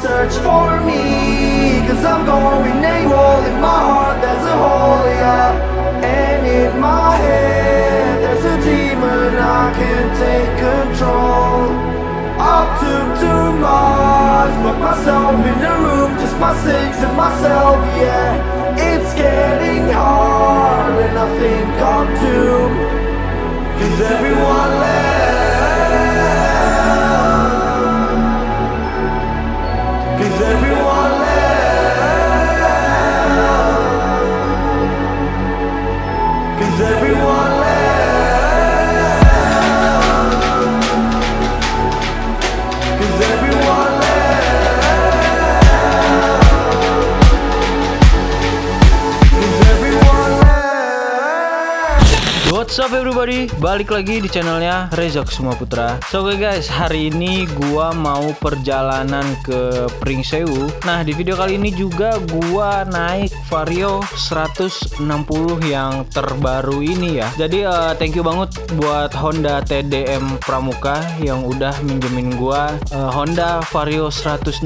search for me, cause I'm going AWOL. In my heart there's a hole, yeah. And in my head there's a demon, I can't take control. I took too much, locked myself in the room, just my six and myself, yeah. It's getting hard and I think I'm doomed, cause everyone left, cause everyone left, cause everyone left, cause everyone left, cause everyone left. What's up everybody, balik lagi di channelnya Reza Kusuma Putra. So oke guys, hari ini gua mau perjalanan ke Pringsewu. Nah di video kali ini juga gua naik Vario 160 yang terbaru ini ya. Jadi thank you banget buat Honda TDM Pramuka yang udah minjemin gua Honda Vario 160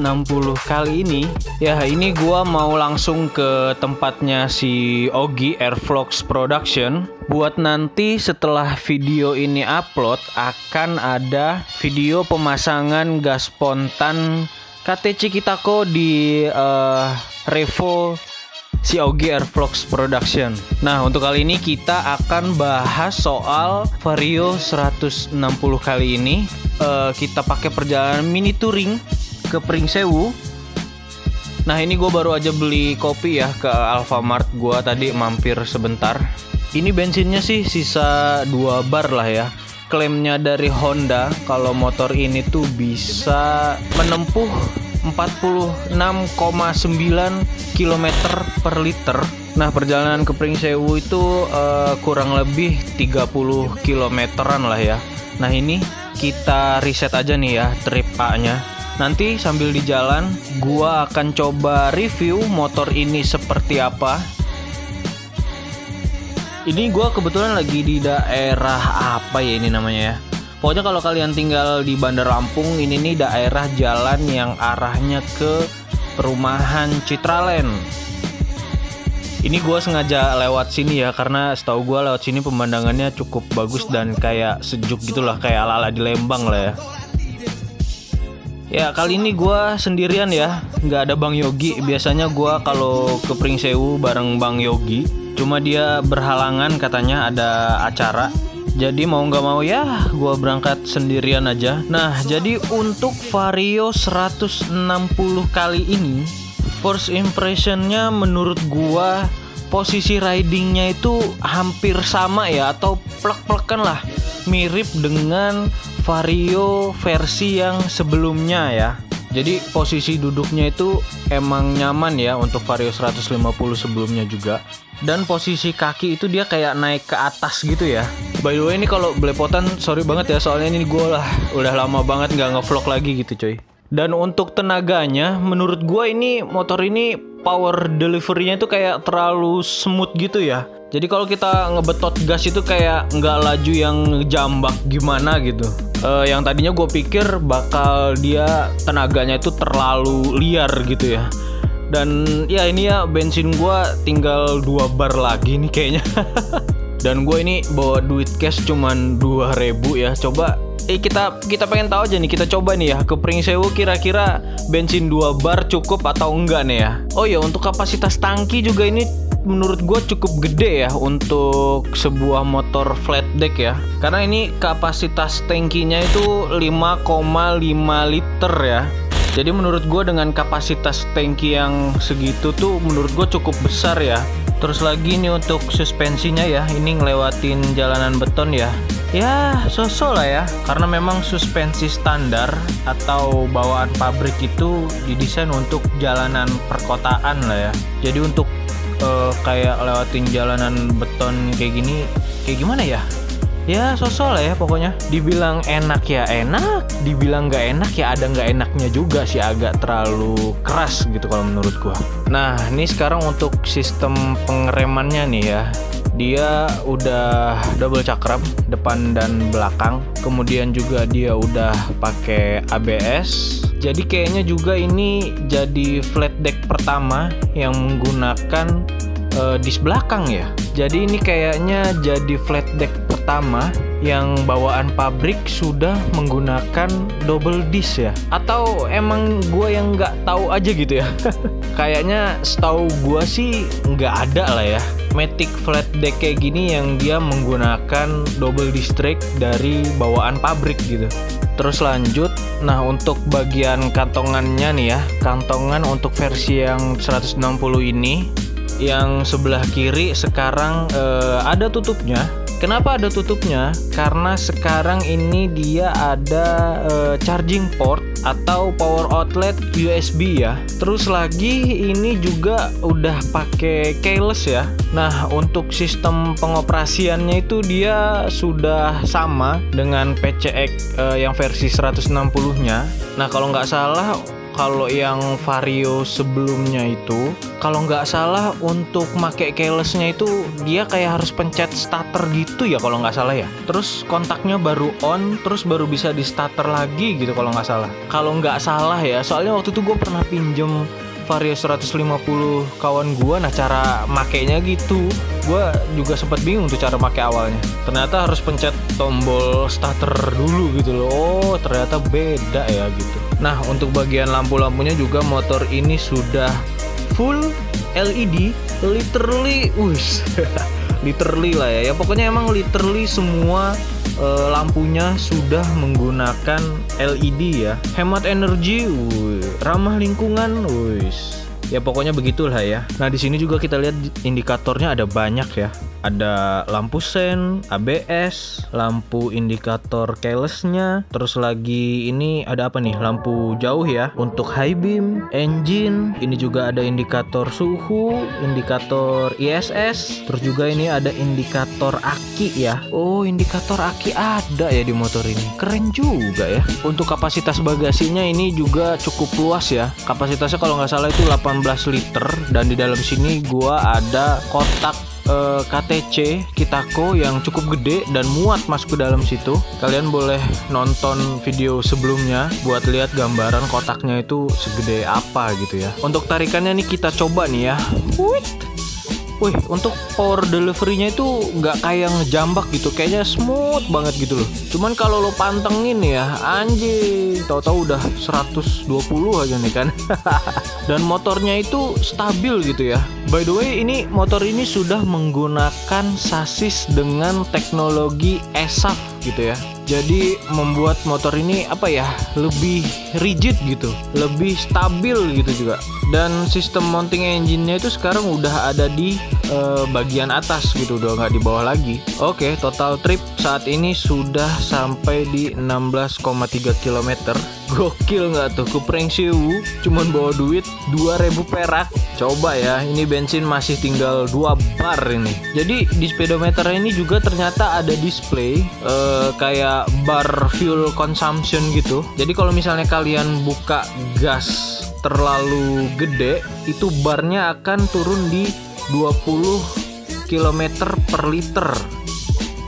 kali ini. Ya ini gua mau langsung ke tempatnya si Ogi Airvlogs Production. Buat nanti setelah video ini upload akan ada video pemasangan gas spontan KTC Kitako di Revo si Ogi Airvlogs Production. Nah untuk kali ini kita akan bahas soal Vario 160 kali ini. Kita pakai perjalanan mini touring ke Pringsewu. Nah ini gue baru aja beli kopi ya ke Alfamart, gue tadi mampir sebentar. Ini bensinnya sih sisa 2 bar lah ya. Klaimnya dari Honda kalau motor ini tuh bisa menempuh 46,9 km per liter. Nah perjalanan ke Pringsewu itu kurang lebih 30 kilometeran lah ya. Nah ini kita riset aja nih ya trip A-nya. Nanti sambil di jalan gua akan coba review motor ini seperti apa. Ini gue kebetulan lagi di daerah apa ya ini namanya ya. Pokoknya kalau kalian tinggal di Bandar Lampung, ini nih daerah jalan yang arahnya ke perumahan Citraland. Ini gue sengaja lewat sini ya, karena setahu gue lewat sini pemandangannya cukup bagus dan kayak sejuk gitulah, kayak ala-ala di Lembang lah ya. Ya kali ini gue sendirian ya, nggak ada Bang Yogi. Biasanya gue kalau ke Pringsewu bareng Bang Yogi. Cuma dia berhalangan katanya ada acara. Jadi mau nggak mau ya gue berangkat sendirian aja. Nah jadi untuk Vario 160 kali ini, first impressionnya menurut gue posisi ridingnya itu hampir sama ya, atau plek-plekan lah, mirip dengan Vario versi yang sebelumnya ya. Jadi posisi duduknya itu emang nyaman ya untuk Vario 150 sebelumnya juga. Dan posisi kaki itu dia kayak naik ke atas gitu ya. By the way ini kalau belepotan sorry banget ya, soalnya ini gue udah lama banget nggak ngevlog lagi gitu coy. Dan untuk tenaganya menurut gue ini motor ini power delivery-nya itu kayak terlalu smooth gitu ya. Jadi kalau kita ngebetot gas itu kayak nggak laju yang jambak gimana gitu. Yang tadinya gue pikir bakal dia tenaganya itu terlalu liar gitu ya. Dan ya ini ya bensin gue tinggal 2 bar lagi nih kayaknya. Dan gue ini bawa duit cash cuman 2.000 ya. Coba kita pengen tahu aja nih, kita coba nih ya ke Pringsewu kira-kira bensin 2 bar cukup atau enggak nih ya. Oh ya untuk kapasitas tangki juga ini menurut gue cukup gede ya untuk sebuah motor flat deck ya. Karena ini kapasitas tangkinya itu 5,5 liter ya. Jadi menurut gue dengan kapasitas tangki yang segitu tuh menurut gue cukup besar ya. Terus lagi nih untuk suspensinya ya, ini ngelewatin jalanan beton ya. Ya so-so lah ya, karena memang suspensi standar atau bawaan pabrik itu didesain untuk jalanan perkotaan lah ya. Jadi untuk kayak lewatin jalanan beton kayak gini, kayak gimana ya? Ya sosok lah ya pokoknya. Dibilang enak ya enak, dibilang nggak enak ya ada nggak enaknya juga sih, agak terlalu keras gitu kalau menurut gua. Nah ini sekarang untuk sistem pengeremannya nih ya. Dia udah double cakram depan dan belakang. Kemudian juga dia udah pakai ABS. Jadi kayaknya juga ini jadi flat deck pertama yang menggunakan disk belakang ya. Jadi ini kayaknya jadi flat deck pertama yang bawaan pabrik sudah menggunakan double disk ya. Atau emang gue yang nggak tahu aja gitu ya. Kayaknya setahu gue sih nggak ada lah ya Matic flat deck kayak gini yang dia menggunakan double disk track dari bawaan pabrik gitu. Terus lanjut, nah untuk bagian kantongannya nih ya, kantongan untuk versi yang 160 ini, yang sebelah kiri sekarang ada tutupnya. Kenapa ada tutupnya? Karena sekarang ini dia ada charging port atau power outlet USB ya. Terus lagi ini juga udah pakai keyless ya. Nah untuk sistem pengoperasiannya itu dia sudah sama dengan PCX yang versi 160-nya. Nah kalau nggak salah, kalau yang Vario sebelumnya itu, kalau nggak salah untuk make keylessnya itu dia kayak harus pencet starter gitu ya kalau nggak salah ya. Terus kontaknya baru on, terus baru bisa di starter lagi gitu kalau nggak salah. Kalau nggak salah ya, soalnya waktu itu gue pernah pinjem Vario 150 kawan gue, nah cara makainya gitu. Gue juga sempat bingung tuh cara make awalnya. Ternyata harus pencet tombol starter dulu gitu loh. Oh ternyata beda ya gitu. Nah untuk bagian lampu-lampunya juga motor ini sudah full LED, literally, literally lah ya. Ya pokoknya emang literally semua lampunya sudah menggunakan LED ya. Hemat energi, ramah lingkungan, ya pokoknya begitulah ya. Nah di sini juga kita lihat indikatornya ada banyak ya. Ada lampu sen, ABS, lampu indikator keylessnya. Terus lagi ini ada apa nih? Lampu jauh ya untuk high beam, engine. Ini juga ada indikator suhu, indikator ISS. Terus juga ini ada indikator aki ya. Oh indikator aki ada ya di motor ini. Keren juga ya. Untuk kapasitas bagasinya ini juga cukup luas ya. Kapasitasnya kalau nggak salah itu 18 liter. Dan di dalam sini gua ada kotak KTC Kitako yang cukup gede dan muat masuk ke dalam situ. Kalian boleh nonton video sebelumnya buat lihat gambaran kotaknya itu segede apa gitu ya. Untuk tarikannya nih kita coba nih ya. Wih, untuk power delivery-nya itu nggak kayak ngejambak gitu, kayaknya smooth banget gitu loh. Cuman kalau lo pantengin ya, anjing, tahu-tahu udah 120 aja nih kan. Dan motornya itu stabil gitu ya. By the way, ini motor ini sudah menggunakan sasis dengan teknologi ESAF gitu ya. Jadi membuat motor ini apa ya, lebih rigid gitu, lebih stabil gitu juga. Dan sistem mounting engine-nya itu sekarang udah ada di bagian atas gitu, udah nggak di bawah lagi. Oke, total trip saat ini sudah sampai di 16,3 km. Gokil nggak tuh? Kupreng Sewu cuman bawa duit 2.000 perak. Coba ya, ini bensin masih tinggal 2 bar ini. Jadi di speedometer ini juga ternyata ada display kayak bar fuel consumption gitu. Jadi kalau misalnya kalian buka gas terlalu gede, itu barnya akan turun di 20 km per liter.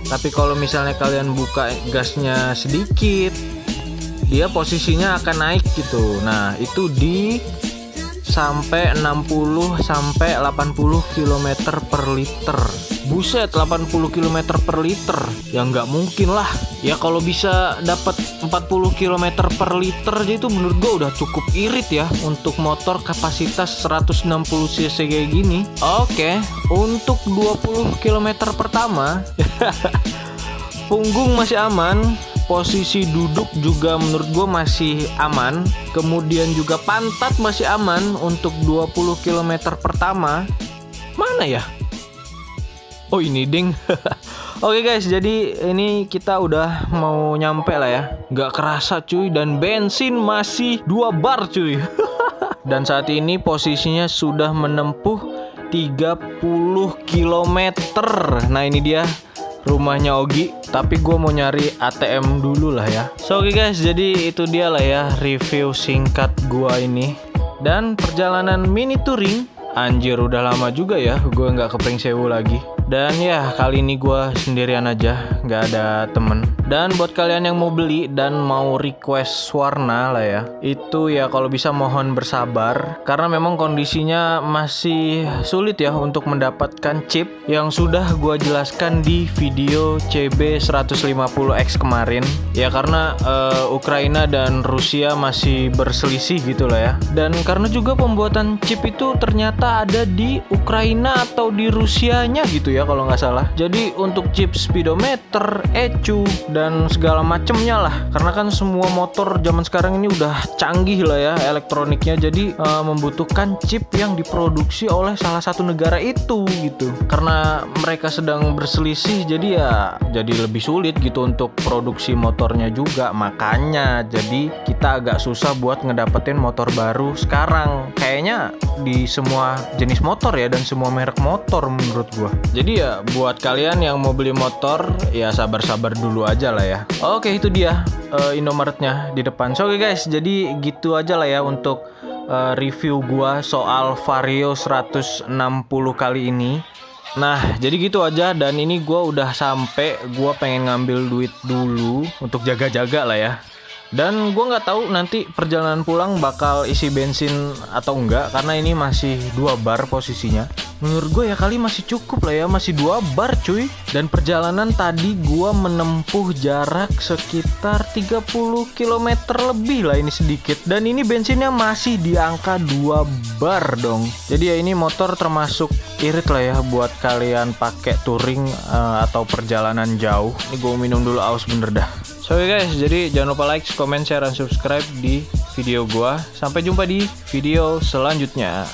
Tapi kalau misalnya kalian buka gasnya sedikit, dia posisinya akan naik gitu. Nah itu di sampai 60 sampai 80 km per liter. Buset, 80 km per liter. Ya nggak mungkin lah. Ya kalau bisa dapat 40 km per liter aja itu menurut gue udah cukup irit ya untuk motor kapasitas 160 cc kayak gini. Oke, untuk 20 km pertama punggung masih aman. Posisi duduk juga menurut gue masih aman. Kemudian juga pantat masih aman untuk 20 km pertama. Mana ya? Oh ini ding. Oke guys, jadi ini kita udah mau nyampe lah ya. Gak kerasa cuy, dan bensin masih 2 bar cuy. Dan saat ini posisinya sudah menempuh 30 km. Nah ini dia rumahnya Ogi, tapi gue mau nyari ATM dulu lah ya. So oke guys, jadi itu dia lah ya review singkat gue ini. Dan perjalanan mini touring, anjir udah lama juga ya gue nggak ke Pringsewu lagi. Dan ya kali ini gue sendirian aja, nggak ada temen. Dan buat kalian yang mau beli dan mau request warna lah ya, itu ya kalau bisa mohon bersabar, karena memang kondisinya masih sulit ya untuk mendapatkan chip yang sudah gue jelaskan di video CB150X kemarin. Ya karena Ukraina dan Rusia masih berselisih gitu lah ya. Dan karena juga pembuatan chip itu ternyata ada di Ukraina atau di Rusianya gitu ya kalau nggak salah. Jadi untuk chip speedometer, ECU dan segala macemnya lah, karena kan semua motor zaman sekarang ini udah canggih lah ya elektroniknya, jadi membutuhkan chip yang diproduksi oleh salah satu negara itu gitu. Karena mereka sedang berselisih, jadi lebih sulit gitu untuk produksi motornya juga, makanya jadi kita agak susah buat ngedapetin motor baru sekarang kayaknya di semua jenis motor ya, dan semua merek motor menurut gua. Jadi ya buat kalian yang mau beli motor ya sabar-sabar dulu aja lah ya. Oke, itu dia Indomaretnya di depan. So oke guys, jadi gitu aja lah ya untuk review gua soal Vario 160 kali ini. Nah, jadi gitu aja, dan ini gua udah sampai. Gua pengen ngambil duit dulu untuk jaga-jaga lah ya. Dan gue nggak tahu nanti perjalanan pulang bakal isi bensin atau enggak, karena ini masih 2 bar posisinya. Menurut gue ya kali masih cukup lah ya, masih 2 bar cuy. Dan perjalanan tadi gue menempuh jarak sekitar 30 km lebih lah, ini sedikit. Dan ini bensinnya masih di angka 2 bar dong. Jadi ya ini motor termasuk irit lah ya buat kalian pakai touring atau perjalanan jauh. Ini gue minum dulu, aus bener dah. So guys, jadi jangan lupa like, comment, share, dan subscribe di video gua. Sampai jumpa di video selanjutnya.